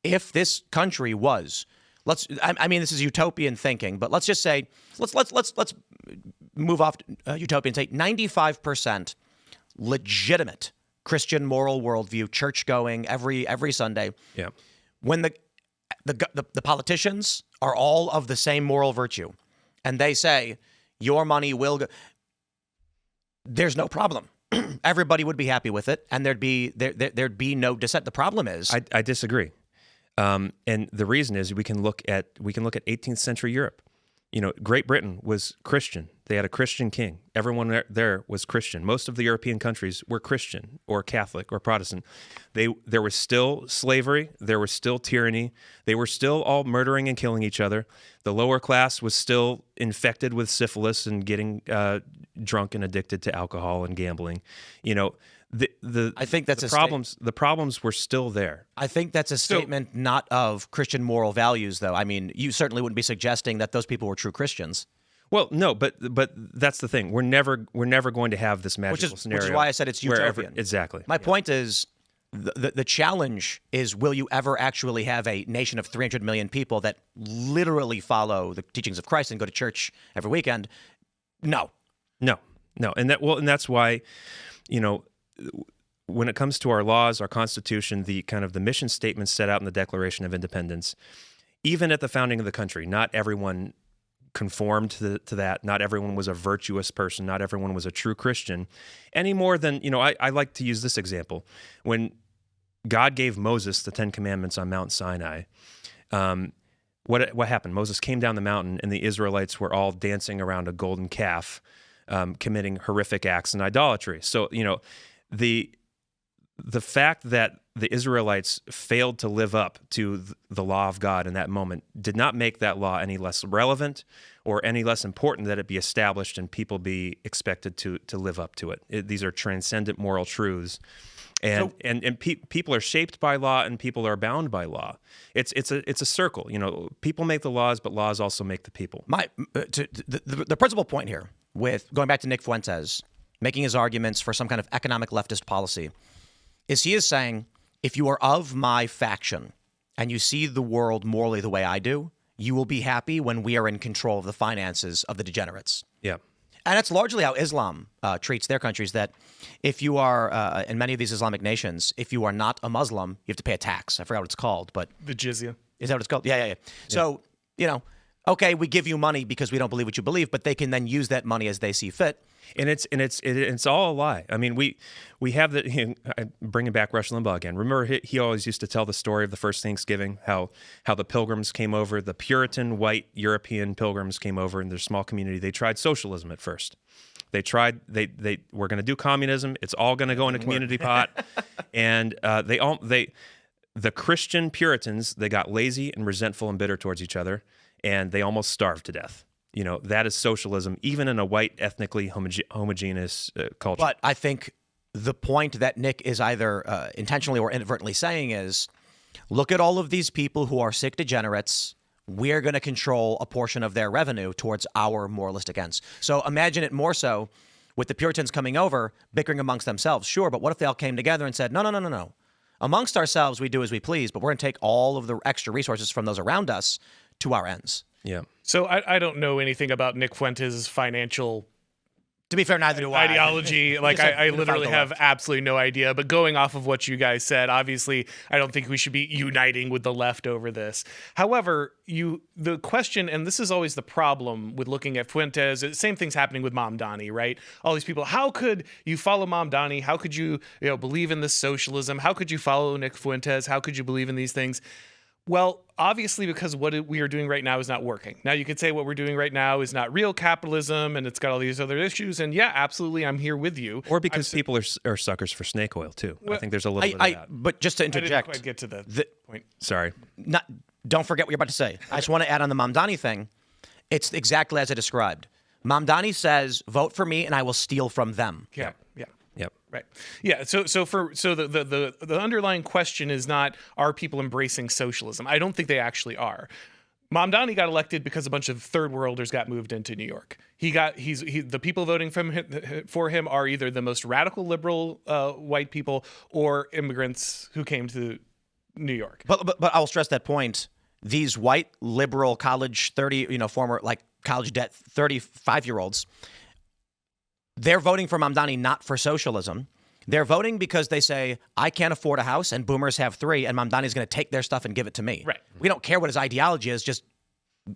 if this country was, I mean, this is utopian thinking, but let's just say, let's move off utopian, say 95% legitimate Christian moral worldview, church going every Sunday. Yeah. When the politicians are all of the same moral virtue, and they say your money will go, there's no problem. Everybody would be happy with it, and there'd be no dissent. The problem is, I disagree, and the reason is we can look at 18th century Europe. You know, Great Britain was Christian. They had a Christian king. Everyone there was Christian. Most of the European countries were Christian or Catholic or Protestant. There was still slavery. There was still tyranny. They were still all murdering and killing each other. The lower class was still infected with syphilis and getting drunk and addicted to alcohol and gambling. You know, I think that's the problems were still there. I think that's a statement not of Christian moral values, though. I mean, you certainly wouldn't be suggesting that those people were true Christians. Well, no, but that's the thing. We're never going to have this magical scenario. Which is why I said it's utopian. Exactly. My point is, the challenge is, will you ever actually have a nation of 300 million people that literally follow the teachings of Christ and go to church every weekend? No. And that's why, you know, when it comes to our laws, our Constitution, the kind of the mission statements set out in the Declaration of Independence, even at the founding of the country, not everyone conformed to that. Not everyone was a virtuous person. Not everyone was a true Christian. Any more than, you know, I like to use this example. When God gave Moses the 10 Commandments on Mount Sinai, what happened? Moses came down the mountain, and the Israelites were all dancing around a golden calf, committing horrific acts in idolatry. So, you know, the fact that the Israelites failed to live up to the law of God in that moment did not make that law any less relevant or any less important that it be established and people be expected to live up to it. These are transcendent moral truths. And people are shaped by law, and people are bound by law. It's a circle. You know, people make the laws, but laws also make the people. The principal point here, with going back to Nick Fuentes, making his arguments for some kind of economic leftist policy, is he is saying, if you are of my faction and you see the world morally the way I do, you will be happy when we are in control of the finances of the degenerates. Yeah. And that's largely how Islam treats their countries, that if you are, in many of these Islamic nations, if you are not a Muslim, you have to pay a tax. I forgot what it's called, but... The jizya. Is that what it's called? Yeah. So, you know, okay, we give you money because we don't believe what you believe, but they can then use that money as they see fit. And it's all a lie. I mean, we have bringing back Rush Limbaugh again. Remember, he always used to tell the story of the first Thanksgiving, how the pilgrims came over, the Puritan white European pilgrims came over in their small community. They tried socialism at first. They were going to do communism. It's all going to go in a community pot, and the Christian Puritans, they got lazy and resentful and bitter towards each other, and they almost starved to death. You know, that is socialism, even in a white, ethnically homogeneous culture. But I think the point that Nick is either intentionally or inadvertently saying is, look at all of these people who are sick degenerates. We're going to control a portion of their revenue towards our moralistic ends. So imagine it more so with the Puritans coming over, bickering amongst themselves. Sure, but what if they all came together and said, no. Amongst ourselves, we do as we please, but we're going to take all of the extra resources from those around us to our ends. Yeah. So I don't know anything about Nick Fuentes' financial... To be fair, neither do I. Ideology. Like, I literally have absolutely no idea. But going off of what you guys said, obviously, I don't think we should be uniting with the left over this. However, the question, and this is always the problem with looking at Fuentes, same thing's happening with Mamdani, right? All these people, how could you follow Mamdani? How could you believe in this socialism? How could you follow Nick Fuentes? How could you believe in these things? Well, obviously, because what we are doing right now is not working. Now, you could say what we're doing right now is not real capitalism, and it's got all these other issues. And yeah, absolutely, I'm here with you. Or because people are suckers for snake oil, too. Well, I think there's a little bit of that. But just to interject. I didn't quite get to the point. Sorry. Don't forget what you're about to say. I just want to add on the Mamdani thing. It's exactly as I described. Mamdani says, vote for me, and I will steal from them. Yeah. Yep. Right. Yeah. So the underlying question is not, are people embracing socialism? I don't think they actually are. Mamdani got elected because a bunch of third worlders got moved into New York. The people voting for him are either the most radical liberal white people or immigrants who came to New York. But I'll stress that point. These white liberal college former like college debt 35-year-olds, they're voting for Mamdani not for socialism. They're voting because they say, I can't afford a house and boomers have 3 and Mamdani's going to take their stuff and give it to me. Right. We don't care what his ideology is. Just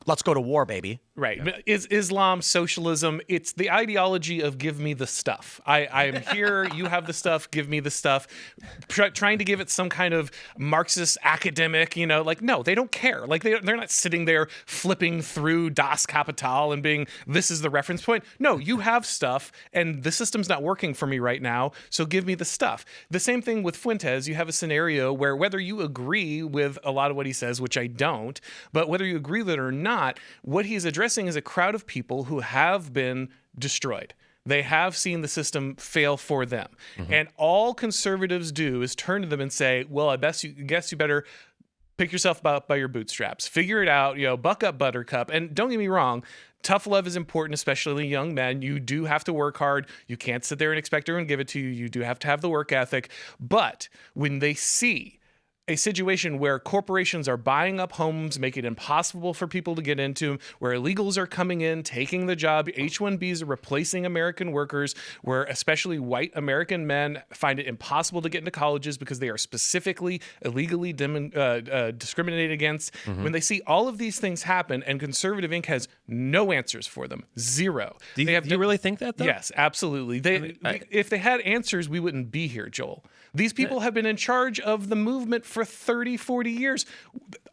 let's go to war, baby. Right. But is Islam socialism? It's the ideology of give me the stuff. I'm here. You have the stuff. Give me the stuff. Trying to give it some kind of Marxist academic, like, no, they don't care. Like they're not sitting there flipping through Das Kapital and being, this is the reference point. No, you have stuff and the system's not working for me right now. So give me the stuff. The same thing with Fuentes. You have a scenario where whether you agree with a lot of what he says, which I don't, but whether you agree with it or not, what he's addressing is a crowd of people who have been destroyed. They have seen the system fail for them. Mm-hmm. And all conservatives do is turn to them and say, well, I guess you better pick yourself up by your bootstraps. Figure it out, buck up, buttercup. And don't get me wrong, tough love is important, especially young men. You do have to work hard. You can't sit there and expect everyone to give it to you. You do have to have the work ethic. But when they see a situation where corporations are buying up homes, making it impossible for people to get into them, where illegals are coming in, taking the job, H-1Bs are replacing American workers, where especially white American men find it impossible to get into colleges because they are specifically illegally discriminated against. Mm-hmm. When they see all of these things happen and Conservative Inc. has no answers for them, zero. Do you really think that, though? Yes, absolutely. If they had answers, we wouldn't be here, Joel. These people have been in charge of the movement for 30, 40 years.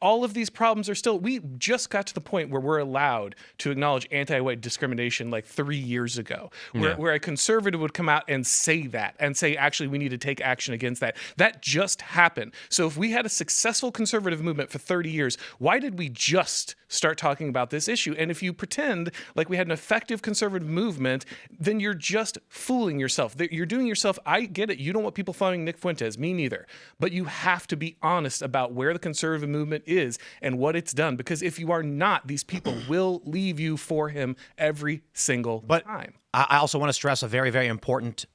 All of these problems are still, we just got to the point where we're allowed to acknowledge anti-white discrimination like 3 years ago, where a conservative would come out and say that and say, actually, we need to take action against that. That just happened. So if we had a successful conservative movement for 30 years, why did we just start talking about this issue? And if you pretend like we had an effective conservative movement, then you're just fooling yourself. You're doing yourself, I get it, you don't want people following Nick Fuentes, me neither. But you have to be honest about where the conservative movement is and what it's done. Because if you are not, these people will leave you for him every single time. I also want to stress a very, very important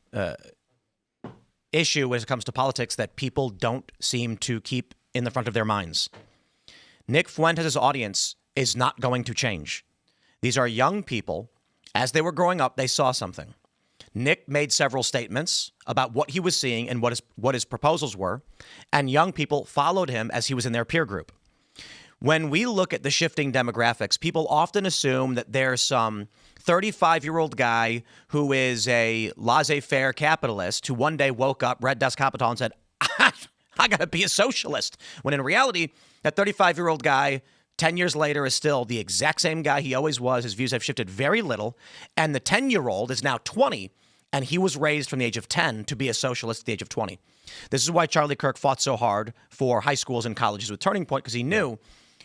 issue when it comes to politics that people don't seem to keep in the front of their minds. Nick Fuentes' audience is not going to change. These are young people. As they were growing up, they saw something. Nick made several statements about what he was seeing and what his proposals were, and young people followed him as he was in their peer group. When we look at the shifting demographics, people often assume that there's some 35-year-old guy who is a laissez-faire capitalist who one day woke up, read Das Kapital, and said, I got to be a socialist. When in reality, that 35-year-old guy 10 years later is still the exact same guy he always was. His views have shifted very little. And the 10-year-old is now 20, and he was raised from the age of 10 to be a socialist at the age of 20. This is why Charlie Kirk fought so hard for high schools and colleges with Turning Point, because he knew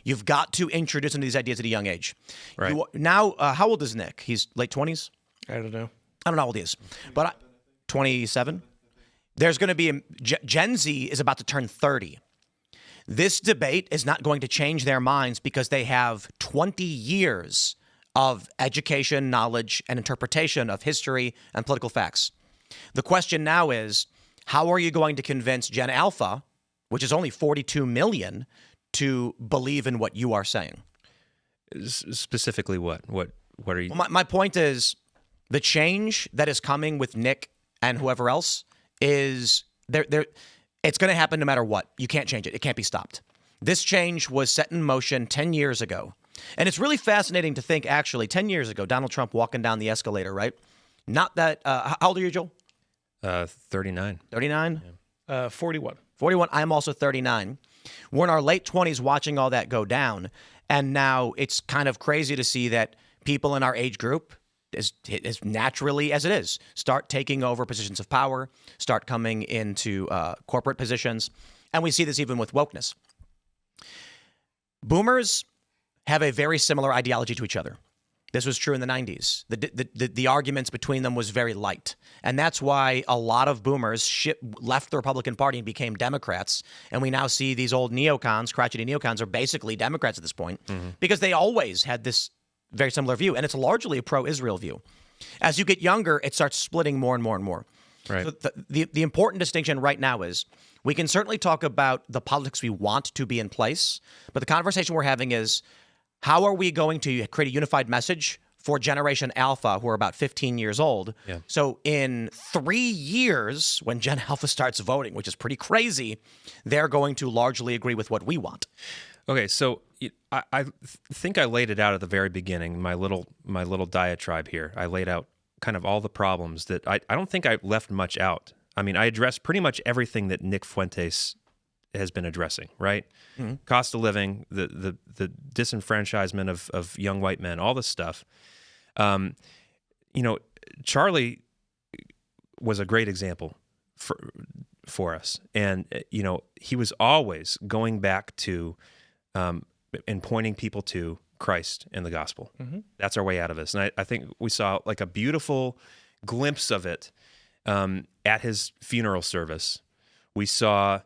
you've got to introduce him to these ideas at a young age. Right. Now, how old is Nick? He's late 20s? I don't know. I don't know how old he is, but 27? There's going to be Gen Z is about to turn 30. This debate is not going to change their minds because they have 20 years of education, knowledge, and interpretation of history and political facts. The question now is, how are you going to convince Gen Alpha, which is only 42 million, to believe in what you are saying? Specifically what? What are you... Well, my point is, the change that is coming with Nick and whoever else is... It's going to happen no matter what. You can't change it. It can't be stopped. This change was set in motion 10 years ago. And it's really fascinating to think, actually, 10 years ago, Donald Trump walking down the escalator, right? Not that... how old are you, Joel? 39. 39? Yeah. 41. 41. I'm also 39. We're in our late 20s watching all that go down. And now it's kind of crazy to see that people in our age group, as naturally as it is, start taking over positions of power, start coming into corporate positions. And we see this even with wokeness. Boomers have a very similar ideology to each other. This was true in the 90s. The arguments between them was very light. And that's why a lot of boomers left the Republican Party and became Democrats. And we now see these old neocons, crotchety neocons, are basically Democrats at this point because they always had this very similar view. And it's largely a pro-Israel view. As you get younger, it starts splitting more and more and more. Right. So the important distinction right now is We can certainly talk about the politics we want to be in place, but the conversation we're having is how are we going to create a unified message for Generation Alpha, who are about 15 years old? Yeah. So in 3 years, when Gen Alpha starts voting, which is pretty crazy, they're going to largely agree with what we want. Okay, so I think I laid it out at the very beginning, my little diatribe here. I laid out kind of all the problems that I don't think I left much out. I mean, I addressed pretty much everything that Nick Fuentes has been addressing, right? Mm-hmm. Cost of living, the disenfranchisement of young white men, all this stuff. Charlie was a great example for us. And, he was always going back to and pointing people to Christ and the gospel. Mm-hmm. That's our way out of this. And I think we saw like a beautiful glimpse of it at his funeral service. We saw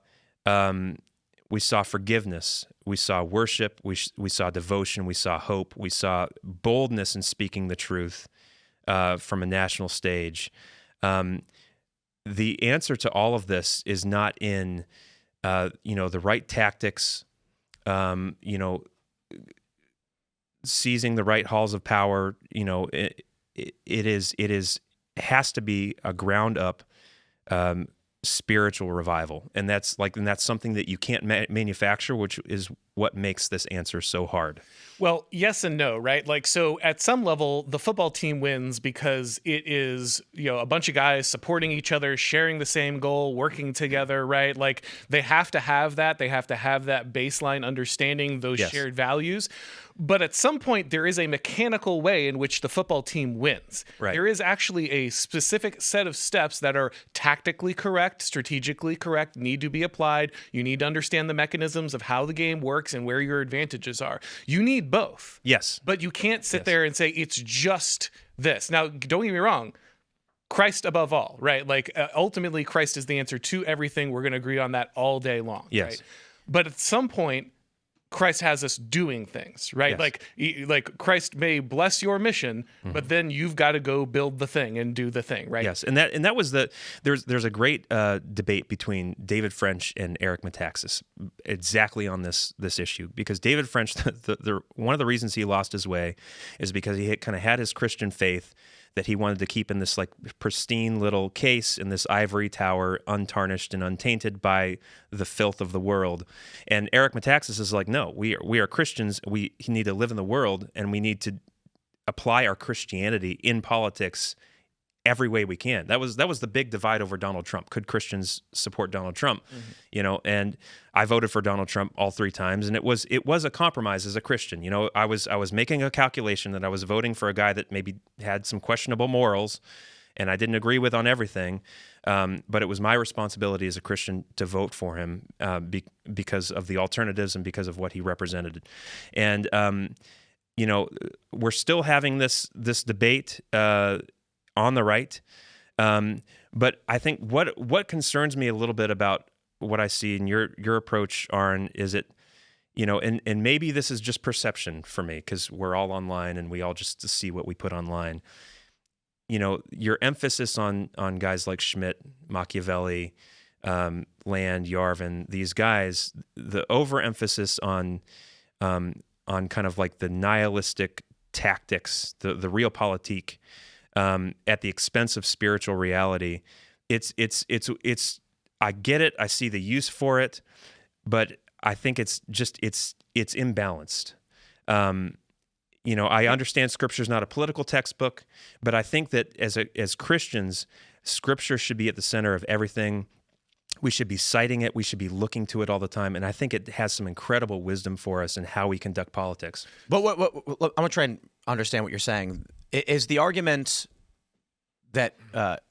forgiveness. We saw worship. We saw devotion. We saw hope. We saw boldness in speaking the truth from a national stage. The answer to all of this is not in the right tactics. Seizing the right halls of power. It has to be a ground up spiritual revival, and that's something that you can't manufacture, which is what makes this answer so hard. Well, yes and no, right? Like, so at some level, the football team wins because it is, a bunch of guys supporting each other, sharing the same goal, working together, right? Like, they have to have that. They have to have that baseline understanding, those shared values. But at some point, there is a mechanical way in which the football team wins. Right. There is actually a specific set of steps that are tactically correct, strategically correct, need to be applied. You need to understand the mechanisms of how the game works and where your advantages are. You need both. Yes. But you can't sit there and say, it's just this. Now, don't get me wrong. Christ above all, right? Like, ultimately, Christ is the answer to everything. We're going to agree on that all day long. Yes. Right? But at some point, Christ has us doing things, right? Yes. Like Christ may bless your mission, but then you've got to go build the thing and do the thing, right? Yes, and that was there's a great debate between David French and Eric Metaxas exactly on this issue, because David French, one of the reasons he lost his way is because he kind of had his Christian faith that he wanted to keep in this like pristine little case in this ivory tower, untarnished and untainted by the filth of the world. And Eric Metaxas is like, no, we are Christians. We need to live in the world, and we need to apply our Christianity in politics every way we can. That was the big divide over Donald Trump. Could Christians support Donald Trump? Mm-hmm. And I voted for Donald Trump all 3 times, and it was a compromise as a Christian. I was making a calculation that I was voting for a guy that maybe had some questionable morals, and I didn't agree with on everything. But it was my responsibility as a Christian to vote for him because of the alternatives and because of what he represented. And we're still having this debate on the right. But I think what concerns me a little bit about what I see in your approach, Auron, is it, and maybe this is just perception for me because we're all online and we all just see what we put online. Your emphasis on guys like Schmidt, Machiavelli, Land, Yarvin, these guys, the overemphasis on kind of like the nihilistic tactics, the realpolitik, at the expense of spiritual reality. It's I get it. I see the use for it, but I think it's imbalanced. I understand Scripture is not a political textbook, but I think that as Christians, Scripture should be at the center of everything. We should be citing it. We should be looking to it all the time. And I think it has some incredible wisdom for us in how we conduct politics. But I'm going to try and understand what you're saying. Is the argument that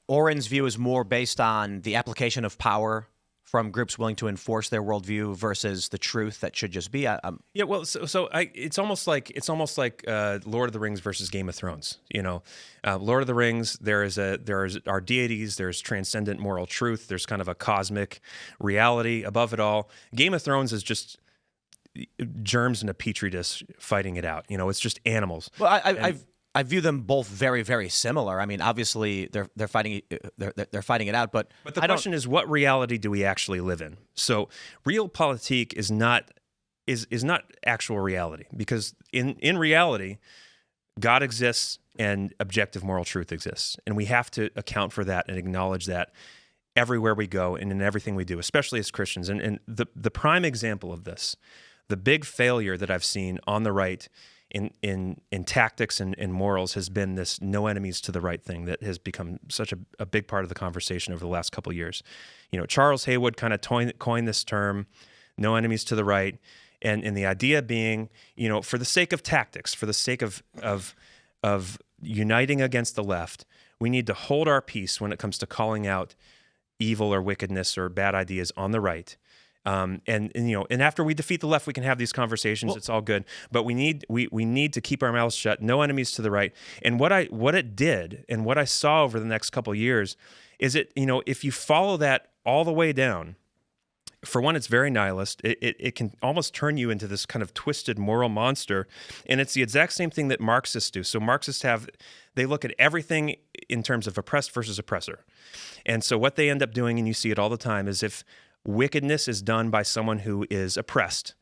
Auron's view is more based on the application of power from groups willing to enforce their worldview versus the truth that should just be? Yeah, well, it's almost like Lord of the Rings versus Game of Thrones. Lord of the Rings, there's our deities, there's transcendent moral truth, there's kind of a cosmic reality above it all. Game of Thrones is just germs in a petri dish fighting it out. It's just animals. Well, I view them both very, very similar. I mean, obviously they're fighting it out, but the question is, what reality do we actually live in? So realpolitik is not actual reality, because in reality, God exists and objective moral truth exists, and we have to account for that and acknowledge that everywhere we go and in everything we do, especially as Christians. And the prime example of this, the big failure that I've seen on the right in tactics and morals, has been this no enemies to the right thing that has become such a big part of the conversation over the last couple of years. Charles Haywood kind of coined this term, no enemies to the right, and the idea being, for the sake of tactics, for the sake of uniting against the left, we need to hold our peace when it comes to calling out evil or wickedness or bad ideas on the right. And after we defeat the left, we can have these conversations. It's all good, but we need to keep our mouths shut. No enemies to the right. And what it did, and what I saw over the next couple of years, is if you follow that all the way down, for one, it's very nihilist. It can almost turn you into this kind of twisted moral monster, and it's the exact same thing that Marxists do. So Marxists they look at everything in terms of oppressed versus oppressor, and so what they end up doing, and you see it all the time, is if wickedness is done by someone who is oppressed,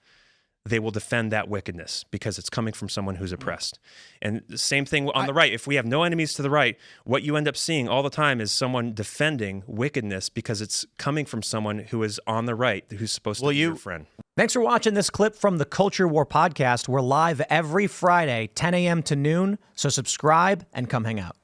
they will defend that wickedness because it's coming from someone who's oppressed. And the same thing on the right. If we have no enemies to the right, what you end up seeing all the time is someone defending wickedness because it's coming from someone who is on the right, who's supposed to be your friend. Thanks for watching this clip from the Culture War podcast. We're live every Friday, 10 a.m. to noon, so subscribe and come hang out.